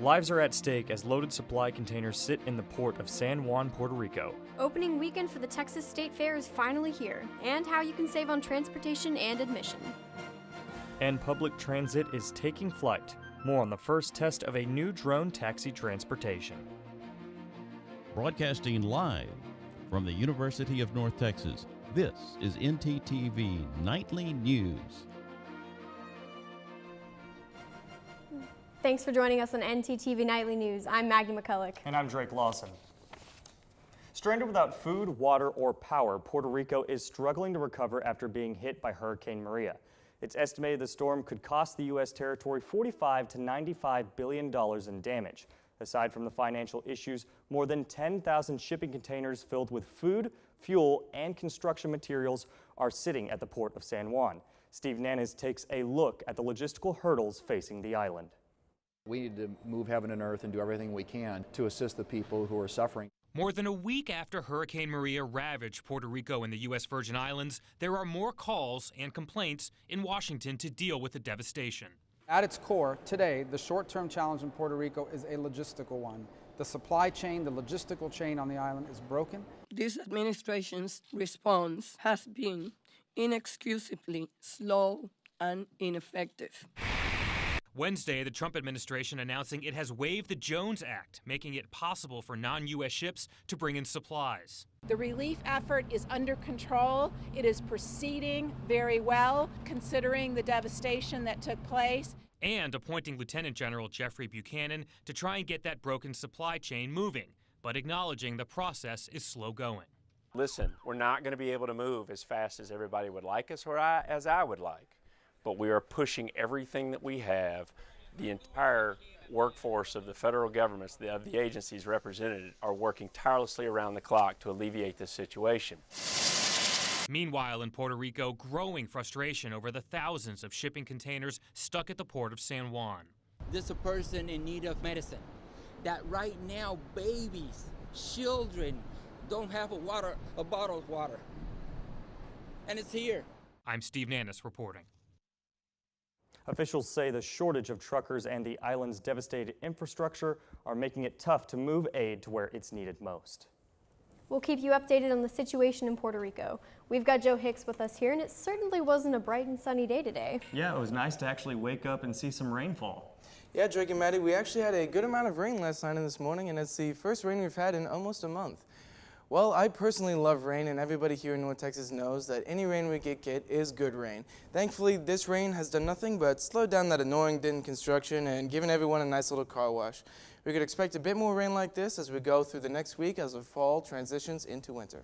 Lives are at stake as loaded supply containers sit in the port of San Juan, Puerto Rico. Opening weekend for the Texas State Fair is finally here, and how you can save on transportation and admission. And public transit is taking flight. More on the first test of a new drone taxi transportation. Broadcasting live from the University of North Texas, this is NTTV Nightly News. Thanks for joining us on NTTV Nightly News. I'm Maggie McCulloch. And I'm Drake Lawson. Stranded without food, water, or power, Puerto Rico is struggling to recover after being hit by Hurricane Maria. It's estimated the storm could cost the U.S. territory $45 to $95 billion in damage. Aside from the financial issues, more than 10,000 shipping containers filled with food, fuel, and construction materials are sitting at the port of San Juan. Steve Nanas takes a look at the logistical hurdles facing the island. We need to move heaven and earth and do everything we can to assist the people who are suffering. More than a week after Hurricane Maria ravaged Puerto Rico and the U.S. Virgin Islands, there are more calls and complaints in Washington to deal with the devastation. At its core, today, the short-term challenge in Puerto Rico is a logistical one. The supply chain, the logistical chain on the island is broken. This administration's response has been inexcusably slow and ineffective. Wednesday, the Trump administration announcing it has waived the Jones Act, making it possible for non-U.S. ships to bring in supplies. The relief effort is under control. It is proceeding very well, considering the devastation that took place. And appointing Lieutenant General Jeffrey Buchanan to try and get that broken supply chain moving, but acknowledging the process is slow going. Listen, we're not going to be able to move as fast as everybody would like us or as I would like. But we are pushing everything that we have. The entire workforce of the federal governments, of the agencies represented, are working tirelessly around the clock to alleviate this situation. Meanwhile, in Puerto Rico, growing frustration over the thousands of shipping containers stuck at the port of San Juan. There's a person in need of medicine. That right now, babies, children don't have a bottle of water. And it's here. I'm Steve Nanas reporting. Officials say the shortage of truckers and the island's devastated infrastructure are making it tough to move aid to where it's needed most. We'll keep you updated on the situation in Puerto Rico. We've got Joe Hicks with us here, and it certainly wasn't a bright and sunny day today. Yeah, it was nice to actually wake up and see some rainfall. Yeah, Drake and Maddie, we actually had a good amount of rain last night and this morning, and it's the first rain we've had in almost a month. Well, I personally love rain, and everybody here in North Texas knows that any rain we get is good rain. Thankfully, this rain has done nothing but slowed down that annoying din construction and given everyone a nice little car wash. We could expect a bit more rain like this as we go through the next week as the fall transitions into winter.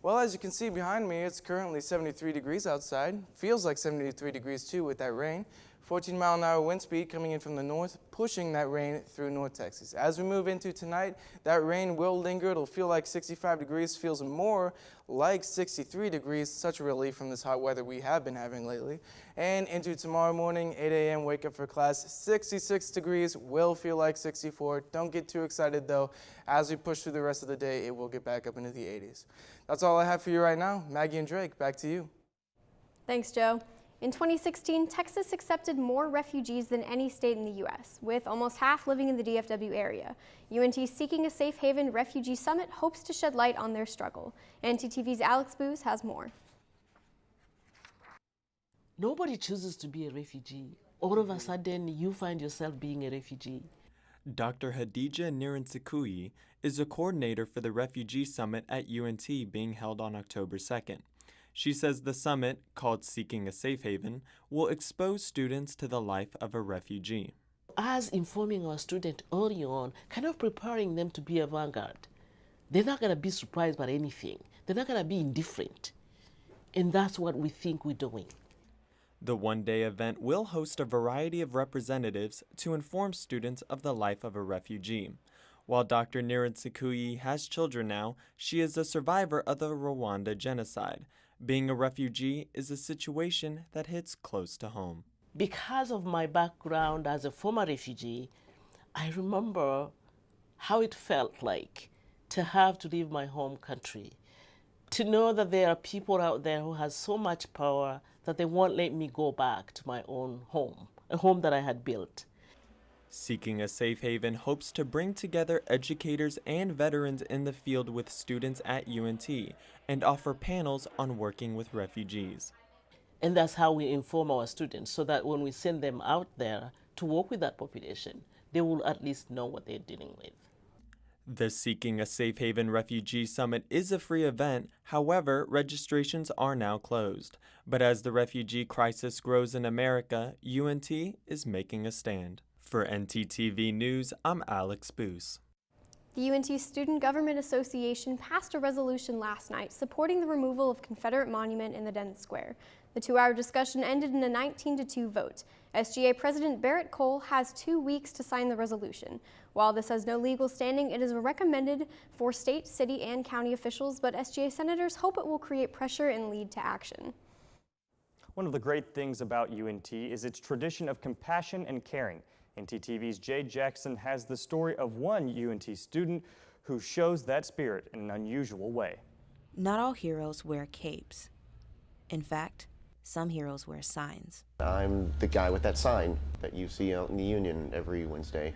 Well, as you can see behind me, it's currently 73 degrees outside. Feels like 73 degrees too with that rain. 14-mile-an-hour wind speed coming in from the north, pushing that rain through North Texas. As we move into tonight, that rain will linger. It'll feel like 65 degrees, feels more like 63 degrees. Such a relief from this hot weather we have been having lately. And into tomorrow morning, 8 a.m., wake up for class, 66 degrees, will feel like 64. Don't get too excited though. As we push through the rest of the day, it will get back up into the 80s. That's all I have for you right now. Maggie and Drake, back to you. Thanks, Joe. In 2016, Texas accepted more refugees than any state in the U.S., with almost half living in the DFW area. UNT Seeking a Safe Haven Refugee Summit hopes to shed light on their struggle. NTTV's Alex Booz has more. Nobody chooses to be a refugee. All of a sudden, you find yourself being a refugee. Dr. Hadija Niransikui is a coordinator for the Refugee Summit at UNT being held on October 2nd. She says the summit, called Seeking a Safe Haven, will expose students to the life of a refugee. As informing our students early on, kind of preparing them to be avant-garde. They're not going to be surprised by anything. They're not going to be indifferent. And that's what we think we're doing. The one-day event will host a variety of representatives to inform students of the life of a refugee. While Dr. Niransikui has children now, she is a survivor of the Rwanda genocide. Being a refugee is a situation that hits close to home. Because of my background as a former refugee, I remember how it felt like to have to leave my home country, to know that there are people out there who have so much power that they won't let me go back to my own home, a home that I had built. Seeking a Safe Haven hopes to bring together educators and veterans in the field with students at UNT and offer panels on working with refugees. And that's how we inform our students, so that when we send them out there to work with that population, they will at least know what they're dealing with. The Seeking a Safe Haven Refugee Summit is a free event. However, registrations are now closed. But as the refugee crisis grows in America, UNT is making a stand. For NTTV News, I'm Alex Boos. The UNT Student Government Association passed a resolution last night supporting the removal of Confederate Monument in the Dent Square. The 2-hour discussion ended in a 19-2 vote. SGA President Barrett Cole has 2 weeks to sign the resolution. While this has no legal standing, it is recommended for state, city, and county officials, but SGA senators hope it will create pressure and lead to action. One of the great things about UNT is its tradition of compassion and caring. NTTV's Jay Jackson has the story of one UNT student who shows that spirit in an unusual way. Not all heroes wear capes. In fact, some heroes wear signs. I'm the guy with that sign that you see out in the Union every Wednesday.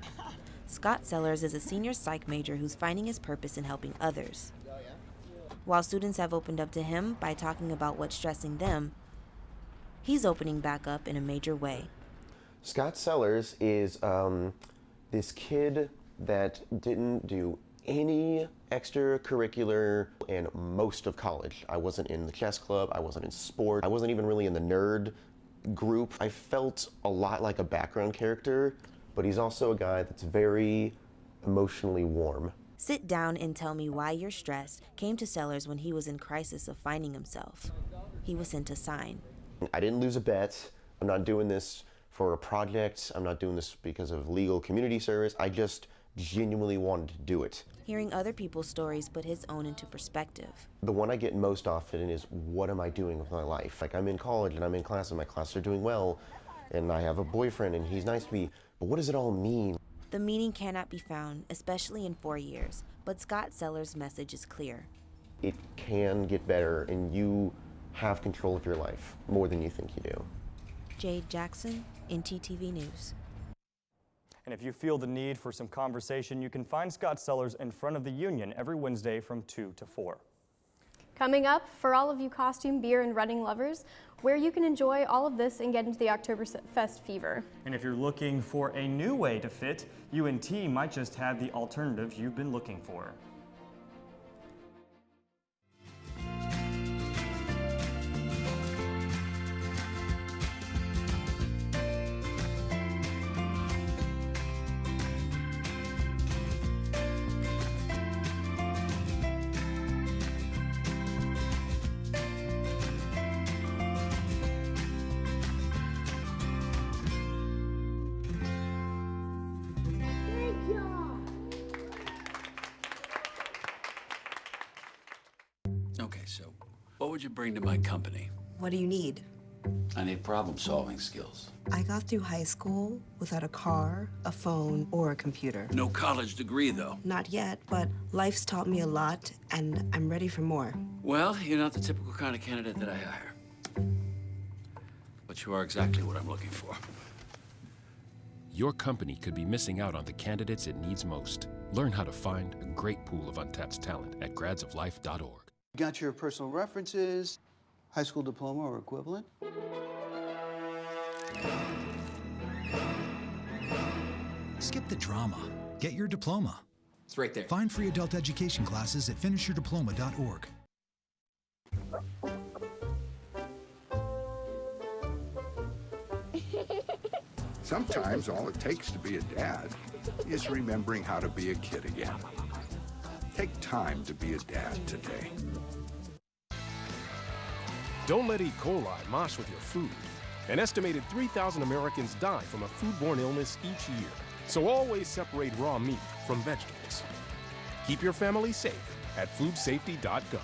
Scott Sellers is a senior psych major who's finding his purpose in helping others. While students have opened up to him by talking about what's stressing them, he's opening back up in a major way. Scott Sellers is this kid that didn't do any extracurricular in most of college. I wasn't in the chess club, I wasn't in sport, I wasn't even really in the nerd group. I felt a lot like a background character, but he's also a guy that's very emotionally warm. Sit Down and Tell Me Why You're Stressed came to Sellers when he was in crisis of finding himself. He was sent a sign. I didn't lose a bet. I'm not doing this for a project. I'm not doing this because of legal community service. I just genuinely wanted to do it. Hearing other people's stories put his own into perspective. The one I get most often is, what am I doing with my life? Like, I'm in college and I'm in class and my classes are doing well and I have a boyfriend and he's nice to me, but what does it all mean? The meaning cannot be found, especially in 4 years, but Scott Sellers' message is clear. It can get better and you have control of your life more than you think you do. Jade Jackson, NTTV News. And if you feel the need for some conversation, you can find Scott Sellers in front of the Union every Wednesday from 2 to 4. Coming up, for all of you costume, beer, and running lovers, where you can enjoy all of this and get into the Oktoberfest fever. And if you're looking for a new way to fit, UNT might just have the alternative you've been looking for. Okay, so what would you bring to my company? What do you need? I need problem-solving skills. I got through high school without a car, a phone, or a computer. No college degree, though. Not yet, but life's taught me a lot, and I'm ready for more. Well, you're not the typical kind of candidate that I hire. But you are exactly what I'm looking for. Your company could be missing out on the candidates it needs most. Learn how to find a great pool of untapped talent at gradsoflife.org. Got your personal references, high school diploma or equivalent? Skip the drama. Get your diploma. It's right there. Find free adult education classes at finishyourdiploma.org. Sometimes all it takes to be a dad is remembering how to be a kid again. Take time to be a dad today. Don't let E. coli mosh with your food. An estimated 3,000 Americans die from a foodborne illness each year. So always separate raw meat from vegetables. Keep your family safe at foodsafety.gov.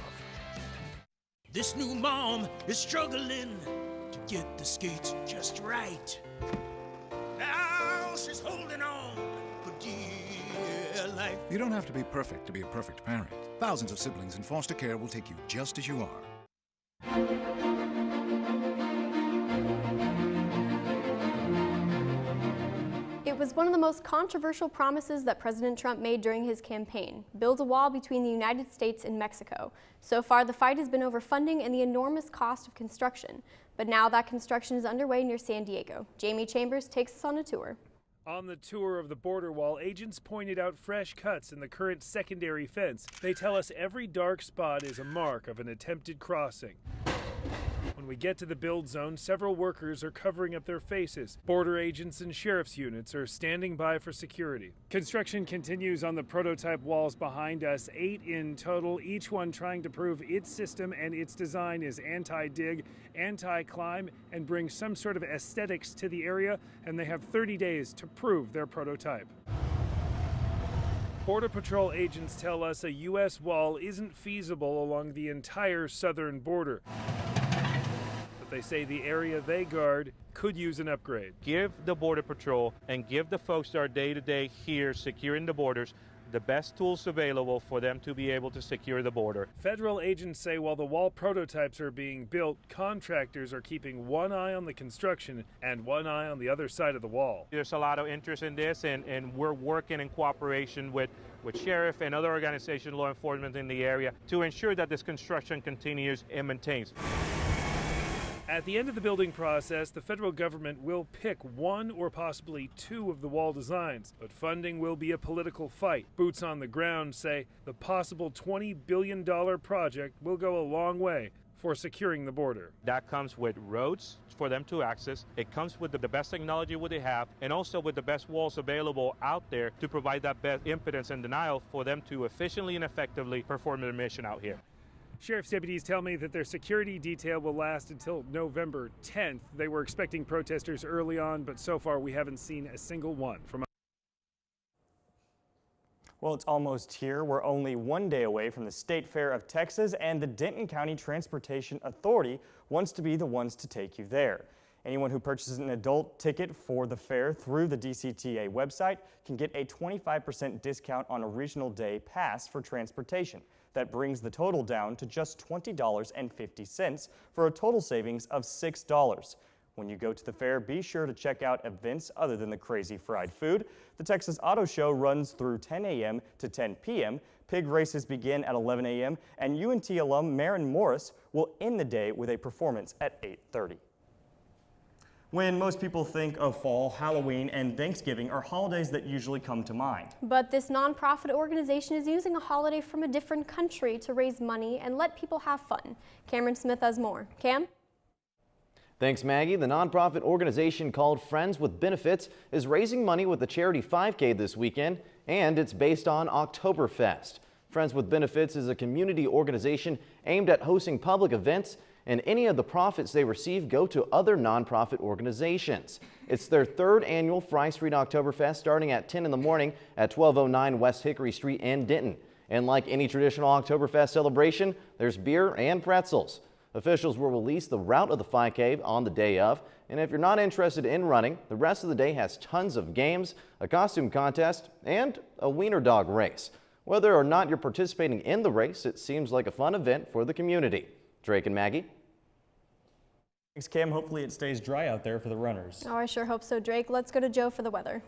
This new mom is struggling to get the skates just right. Now she's holding on for dear life. You don't have to be perfect to be a perfect parent. Thousands of siblings in foster care will take you just as you are. It was was one of the most controversial promises that President Trump made during his campaign: build a wall between the United States and Mexico. So far, the fight has been over funding and the enormous cost of construction. But now that construction is underway near San Diego. Jamie Chambers takes us on a tour. On the tour of the border wall, agents pointed out fresh cuts in the current secondary fence. They tell us every dark spot is a mark of an attempted crossing. When we get to the build zone, several workers are covering up their faces. Border agents and sheriff's units are standing by for security. Construction continues on the prototype walls behind us, 8 in total, each one trying to prove its system and its design is anti-dig, anti-climb, and brings some sort of aesthetics to the area, and they have 30 days to prove their prototype. Border Patrol agents tell us a U.S. wall isn't feasible along the entire southern border. They say the area they guard could use an upgrade. Give the Border Patrol and give the folks that are day-to-day here securing the borders the best tools available for them to be able to secure the border. Federal agents say while the wall prototypes are being built, contractors are keeping one eye on the construction and one eye on the other side of the wall. There's a lot of interest in this, and we're working in cooperation with sheriff and other organizations, law enforcement in the area, to ensure that this construction continues and maintains. At the end of the building process, the federal government will pick one or possibly two of the wall designs, but funding will be a political fight. Boots on the ground say the possible $20 billion project will go a long way for securing the border. That comes with roads for them to access. It comes with the best technology what they have, and also with the best walls available out there to provide that best impedance and denial for them to efficiently and effectively perform their mission out here. Sheriff's deputies tell me that their security detail will last until November 10th. They were expecting protesters early on, but so far we haven't seen a single one. Well, it's almost here. We're only one day away from the State Fair of Texas, and the Denton County Transportation Authority wants to be the ones to take you there. Anyone who purchases an adult ticket for the fair through the DCTA website can get a 25% discount on a regional day pass for transportation. That brings the total down to just $20.50 for a total savings of $6. When you go to the fair, be sure to check out events other than the crazy fried food. The Texas Auto Show runs through 10 a.m. to 10 p.m. Pig races begin at 11 a.m. and UNT alum Marin Morris will end the day with a performance at 8:30. When most people think of fall, Halloween, and Thanksgiving are holidays that usually come to mind. But this nonprofit organization is using a holiday from a different country to raise money and let people have fun. Cameron Smith has more. Cam? Thanks, Maggie. The nonprofit organization called Friends with Benefits is raising money with the charity 5K this weekend, and it's based on Oktoberfest. Friends with Benefits is a community organization aimed at hosting public events, and any of the profits they receive go to other nonprofit organizations. It's their third annual Fry Street Oktoberfest, starting at 10 in the morning at 1209 West Hickory Street in Denton. And like any traditional Oktoberfest celebration, there's beer and pretzels. Officials will release the route of the 5K on the day of, and if you're not interested in running, the rest of the day has tons of games, a costume contest, and a wiener dog race. Whether or not you're participating in the race, it seems like a fun event for the community. Drake and Maggie. Thanks, Cam. Hopefully it stays dry out there for the runners. Oh, I sure hope so, Drake. Let's go to Joe for the weather.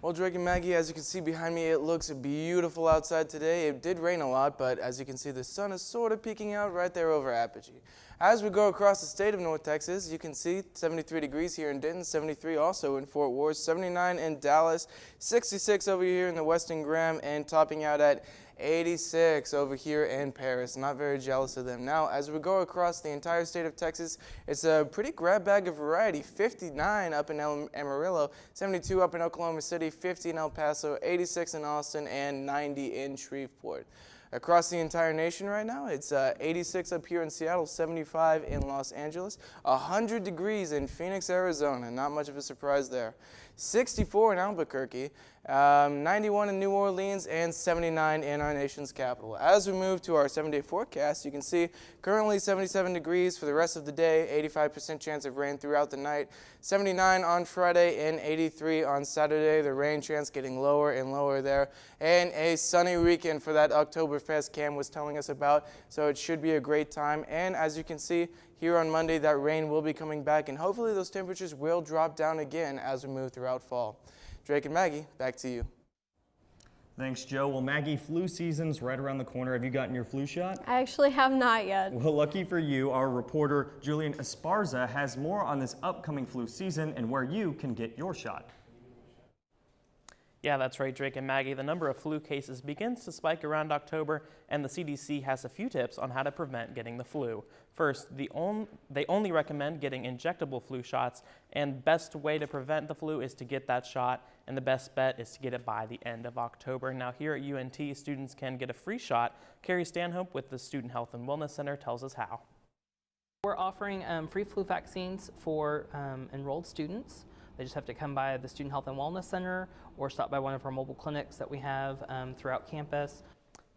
Well, Drake and Maggie, as you can see behind me, it looks beautiful outside today. It did rain a lot, but as you can see, the sun is sort of peeking out right there over Apogee. As we go across the state of North Texas, you can see 73 degrees here in Denton, 73 also in Fort Worth, 79 in Dallas, 66 over here in the Western Graham, and topping out at 86 over here in Paris. Not very jealous of them. Now, as we go across the entire state of Texas, it's a pretty grab bag of variety. 59 up in Amarillo, 72 up in Oklahoma City, 50 in El Paso, 86 in Austin, and 90 in Shreveport. Across the entire nation right now, it's 86 up here in Seattle, 75 in Los Angeles, 100 degrees in Phoenix, Arizona. Not much of a surprise there. 64 in Albuquerque, 91 in New Orleans, and 79 in our nation's capital. As we move to our 7-day forecast, you can see currently 77 degrees for the rest of the day, 85% chance of rain throughout the night, 79 on Friday, and 83 on Saturday. The rain chance getting lower and lower there, and a sunny weekend for that Oktoberfest Cam was telling us about, so it should be a great time. And as you can see, here on Monday, that rain will be coming back, and hopefully those temperatures will drop down again as we move throughout fall. Drake and Maggie, back to you. Thanks, Joe. Well, Maggie, flu season's right around the corner. Have you gotten your flu shot? I actually have not yet. Well, lucky for you, our reporter Julian Esparza has more on this upcoming flu season and where you can get your shot. Yeah, that's right, Drake and Maggie. The number of flu cases begins to spike around October, and the CDC has a few tips on how to prevent getting the flu. First, they only recommend getting injectable flu shots, and best way to prevent the flu is to get that shot, and the best bet is to get it by the end of October. Now, here at UNT, students can get a free shot. Carrie Stanhope with the Student Health and Wellness Center tells us how. We're offering free flu vaccines for enrolled students. They just have to come by the Student Health and Wellness Center or stop by one of our mobile clinics that we have throughout campus.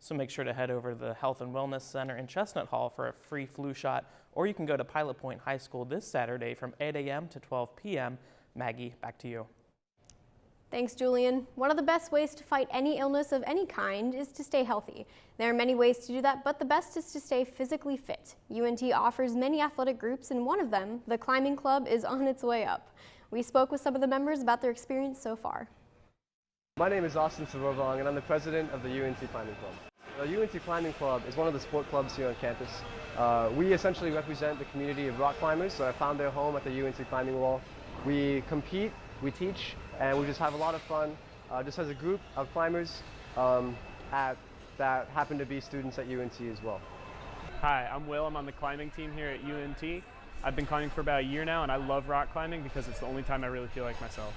So make sure to head over to the Health and Wellness Center in Chestnut Hall for a free flu shot, or you can go to Pilot Point High School this Saturday from 8 a.m. to 12 p.m. Maggie, back to you. Thanks, Julian. One of the best ways to fight any illness of any kind is to stay healthy. There are many ways to do that, but the best is to stay physically fit. UNT offers many athletic groups, and one of them, the climbing club, is on its way up. We spoke with some of the members about their experience so far. My name is Austin Savovong, and I'm the president of the UNT Climbing Club. The UNT Climbing Club is one of the sport clubs here on campus. We essentially represent the community of rock climbers, so I found their home at the UNT Climbing Wall. We compete, we teach, and we just have a lot of fun, just as a group of climbers that happen to be students at UNT as well. Hi, I'm Will. I'm on the climbing team here at UNT. I've been climbing for about a year now, and I love rock climbing because it's the only time I really feel like myself.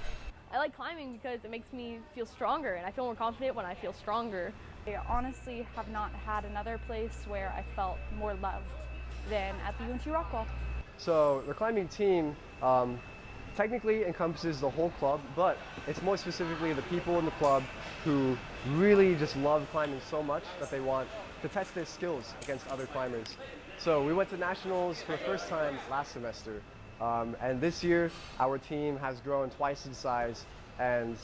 I like climbing because it makes me feel stronger, and I feel more confident when I feel stronger. I honestly have not had another place where I felt more loved than at the UNT Rock Wall. So the climbing team technically encompasses the whole club, but it's more specifically the people in the club who really just love climbing so much that they want to test their skills against other climbers. So we went to nationals for the first time last semester, and this year our team has grown twice in size, and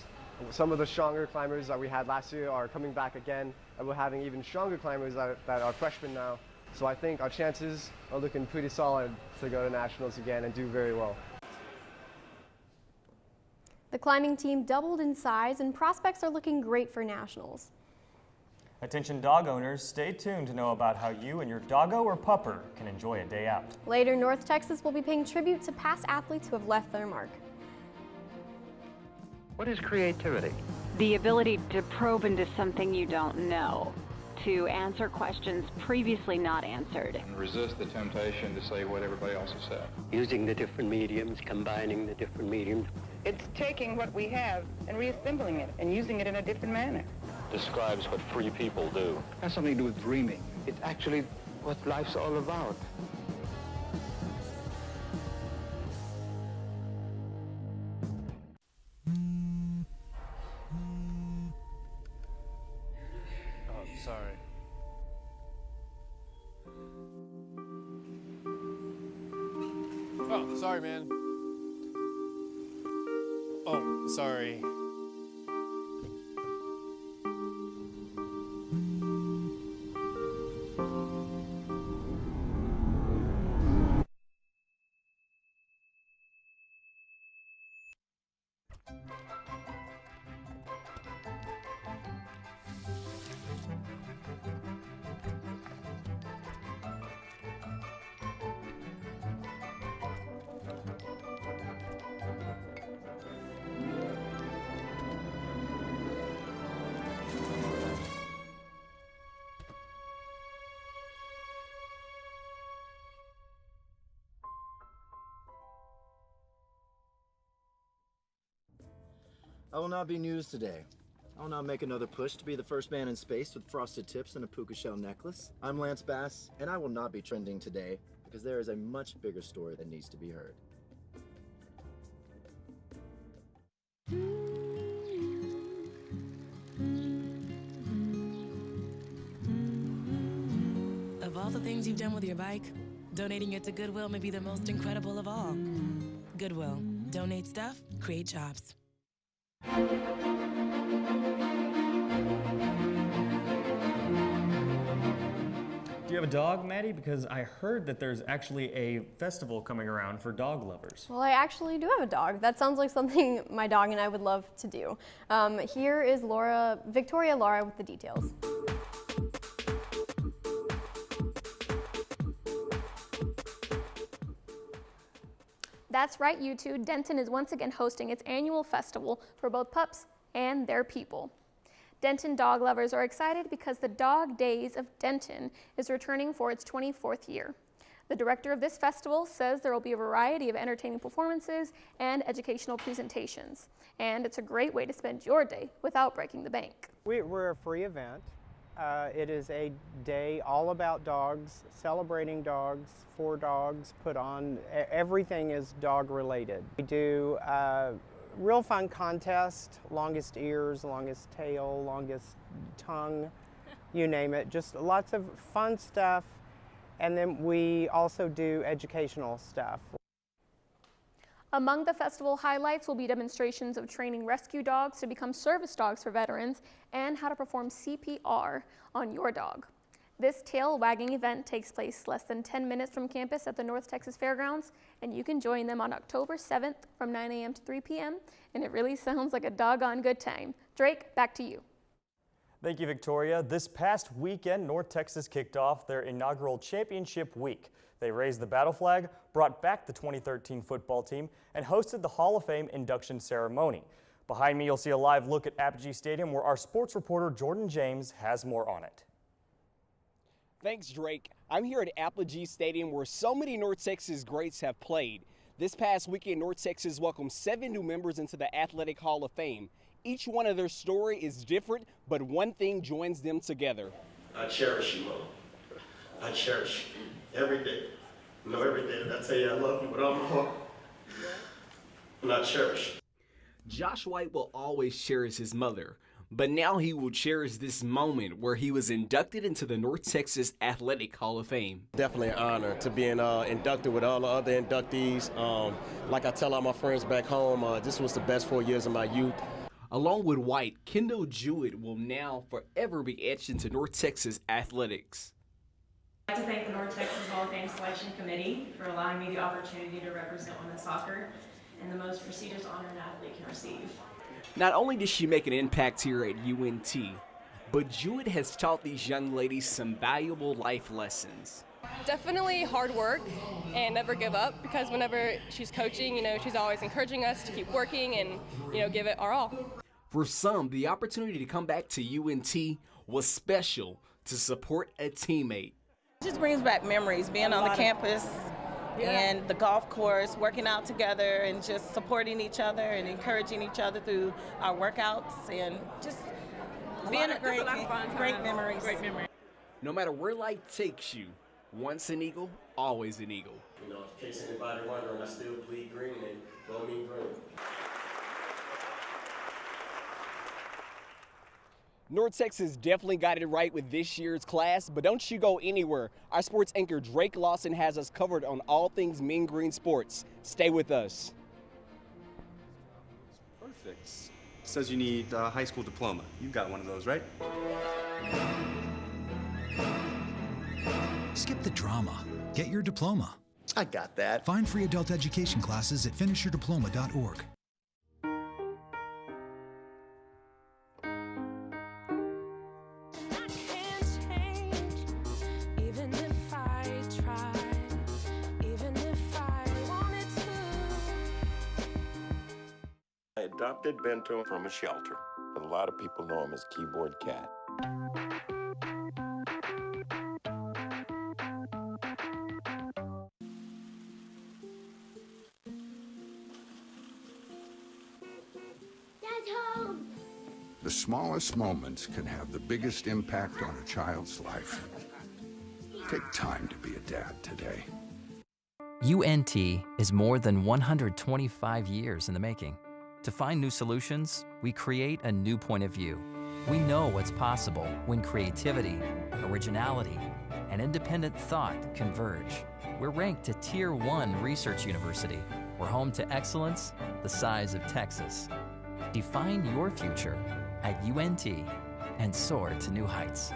some of the stronger climbers that we had last year are coming back again, and we're having even stronger climbers that are freshmen now. So I think our chances are looking pretty solid to go to nationals again and do very well. The climbing team doubled in size, and prospects are looking great for nationals. Attention dog owners, stay tuned to know about how you and your doggo or pupper can enjoy a day out. Later, North Texas will be paying tribute to past athletes who have left their mark. What is creativity? The ability to probe into something you don't know, to answer questions previously not answered. And resist the temptation to say what everybody else has said. Using the different mediums, combining the different mediums. It's taking what we have and reassembling it and using it in a different manner. Describes what free people do. It has something to do with dreaming. It's actually what life's all about. Oh, sorry. Oh, sorry, man. Oh, sorry. I will not be news today. I will not make another push to be the first man in space with frosted tips and a puka shell necklace. I'm Lance Bass, and I will not be trending today because there is a much bigger story that needs to be heard. all the things you've done with your bike, donating it to Goodwill may be the most incredible of all. Goodwill. Donate stuff, create jobs. Do you have a dog, Maddie? Because I heard that there's actually a festival coming around for dog lovers. Well, I actually do have a dog. That sounds like something my dog and I would love to do. Here is Victoria Laura with the details. That's right, you two. Denton is once again hosting its annual festival for both pups and their people. Denton dog lovers are excited because the Dog Days of Denton is returning for its 24th year. The director of this festival says there will be a variety of entertaining performances and educational presentations, and it's a great way to spend your day without breaking the bank. We're a free event. It is a day all about dogs, celebrating dogs, for dogs, put on, everything is dog related. We do real fun contest, longest ears, longest tail, longest tongue, you name it, just lots of fun stuff. And then we also do educational stuff. Among the festival highlights will be demonstrations of training rescue dogs to become service dogs for veterans and how to perform CPR on your dog. This tail-wagging event takes place less than 10 minutes from campus at the North Texas Fairgrounds, and you can join them on October 7th from 9 a.m. to 3 p.m., and it really sounds like a doggone good time. Drake, back to you. Thank you, Victoria. This past weekend, North Texas kicked off their inaugural championship week. They raised the battle flag, brought back the 2013 football team, and hosted the Hall of Fame induction ceremony. Behind me, you'll see a live look at Apogee Stadium where our sports reporter Jordan James has more on it. Thanks, Drake. I'm here at Apogee Stadium where so many North Texas greats have played. This past weekend, North Texas welcomed 7 new members into the Athletic Hall of Fame. Each one of their story is different, but one thing joins them together. I cherish you, Mom. I cherish you every day. You know, every day that I tell you I love you with all my heart. And I cherish you. Josh White will always cherish his mother, but now he will cherish this moment where he was inducted into the North Texas Athletic Hall of Fame. Definitely an honor to be inducted with all the other inductees. Like I tell all my friends back home, this was the best 4 years of my youth. Along with White, Kendall Jewett will now forever be etched into North Texas athletics. I'd like to thank the North Texas Hall of Fame Selection Committee for allowing me the opportunity to represent women's soccer and the most prestigious honor an athlete can receive. Not only did she make an impact here at UNT, but Jewett has taught these young ladies some valuable life lessons. Definitely hard work and never give up, because whenever she's coaching, you know, she's always encouraging us to keep working and, you know, give it our all. For some, the opportunity to come back to UNT was special to support a teammate. It just brings back memories, being on the campus and the golf course, working out together and just supporting each other and encouraging each other through our workouts, and just being a great memories. Great memory. No matter where life takes you, once an Eagle, always an Eagle. You know, in case anybody wondering, I still bleed green and go me green. North Texas definitely got it right with this year's class, but don't you go anywhere. Our sports anchor Drake Lawson has us covered on all things mean green sports. Stay with us. Perfect. It says you need a high school diploma. You got one of those, right? Skip the drama. Get your diploma. I got that. Find free adult education classes at finishyourdiploma.org. I adopted Bento from a shelter, but a lot of people know him as Keyboard Cat. Dad's home! The smallest moments can have the biggest impact on a child's life. Take time to be a dad today. UNT is more than 125 years in the making. To find new solutions, we create a new point of view. We know what's possible when creativity, originality, and independent thought converge. We're ranked a Tier 1 research university. We're home to excellence the size of Texas. Define your future at UNT and soar to new heights.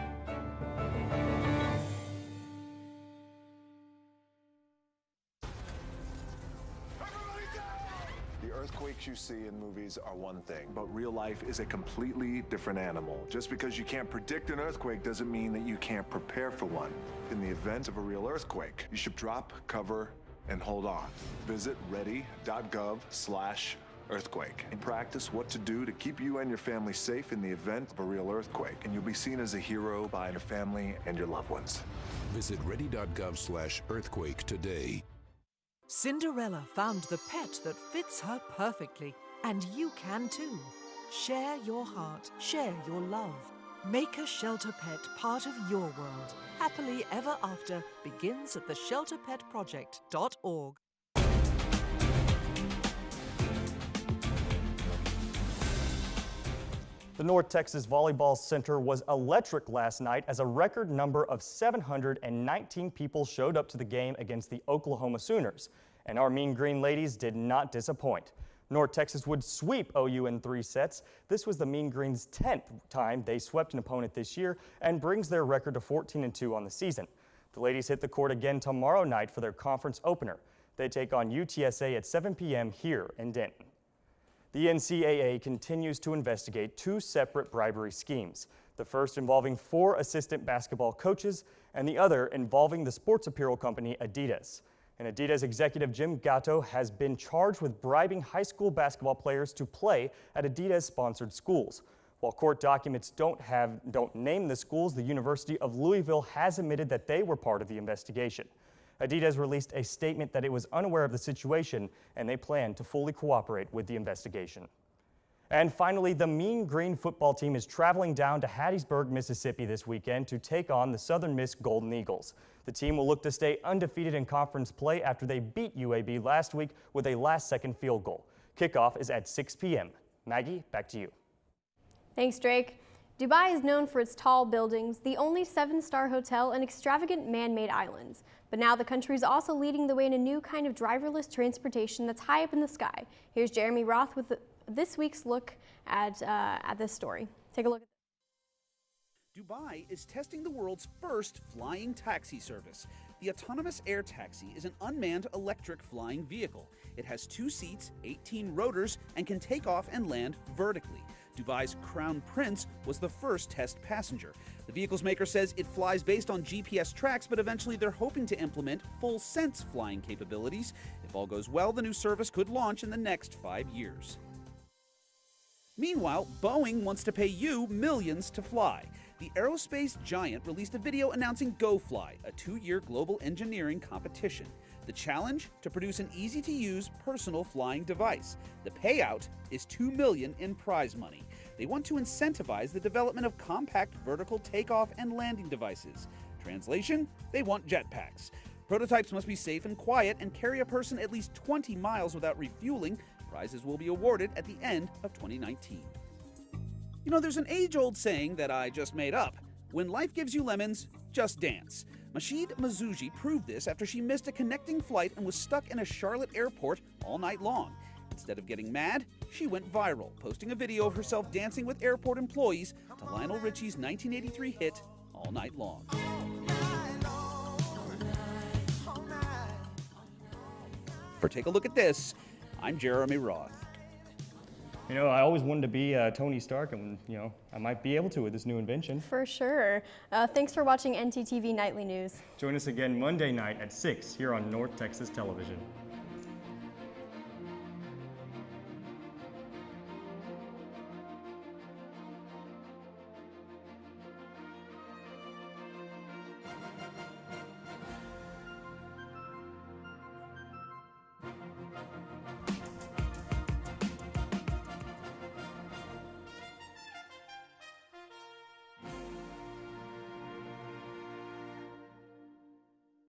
The earthquakes you see in movies are one thing, but real life is a completely different animal. Just because you can't predict an earthquake doesn't mean that you can't prepare for one. In the event of a real earthquake, you should drop, cover, and hold on. Visit ready.gov/earthquake and practice what to do to keep you and your family safe in the event of a real earthquake. And you'll be seen as a hero by your family and your loved ones. Visit ready.gov/earthquake today. Cinderella found the pet that fits her perfectly, and you can too. Share your heart, share your love. Make a shelter pet part of your world. Happily Ever After begins at theshelterpetproject.org. The North Texas Volleyball Center was electric last night as a record number of 719 people showed up to the game against the Oklahoma Sooners. And our Mean Green Ladies did not disappoint. North Texas would sweep OU in 3 sets. This was the Mean Green's 10th time they swept an opponent this year and brings their record to 14-2 on the season. The ladies hit the court again tomorrow night for their conference opener. They take on UTSA at 7 p.m. here in Denton. The NCAA continues to investigate 2 separate bribery schemes, the first involving 4 assistant basketball coaches and the other involving the sports apparel company Adidas. And Adidas executive Jim Gatto has been charged with bribing high school basketball players to play at Adidas-sponsored schools. While court documents don't name the schools, the University of Louisville has admitted that they were part of the investigation. Adidas released a statement that it was unaware of the situation and they plan to fully cooperate with the investigation. And finally, the Mean Green football team is traveling down to Hattiesburg, Mississippi this weekend to take on the Southern Miss Golden Eagles. The team will look to stay undefeated in conference play after they beat UAB last week with a last-second field goal. Kickoff is at 6 p.m. Maggie, back to you. Thanks, Drake. Dubai is known for its tall buildings, the only 7-star hotel, and extravagant man-made islands. But now the country is also leading the way in a new kind of driverless transportation that's high up in the sky. Here's Jeremy Roth with this week's look at this story. Take a look at this. Dubai is testing the world's first flying taxi service. The autonomous air taxi is an unmanned electric flying vehicle. It has 2 seats, 18 rotors, and can take off and land vertically. Dubai's Crown Prince was the first test passenger. The vehicle's maker says it flies based on GPS tracks, but eventually they're hoping to implement full sense flying capabilities. If all goes well, the new service could launch in the next 5 years. Meanwhile, Boeing wants to pay you millions to fly. The aerospace giant released a video announcing GoFly, a 2-year global engineering competition. The challenge? To produce an easy-to-use personal flying device. The payout is $2 million in prize money. They want to incentivize the development of compact vertical takeoff and landing devices. Translation? They want jetpacks. Prototypes must be safe and quiet and carry a person at least 20 miles without refueling. Prizes will be awarded at the end of 2019. You know, there's an age-old saying that I just made up. When life gives you lemons, just dance. Masheed Mazouji proved this after she missed a connecting flight and was stuck in a Charlotte airport all night long. Instead of getting mad, she went viral, posting a video of herself dancing with airport employees to Lionel Richie's 1983 hit, All Night Long. For Take a Look at This, I'm Jeremy Roth. You know, I always wanted to be Tony Stark, and I might be able to with this new invention. For sure. Thanks for watching NTTV Nightly News. Join us again Monday night at 6 here on North Texas Television.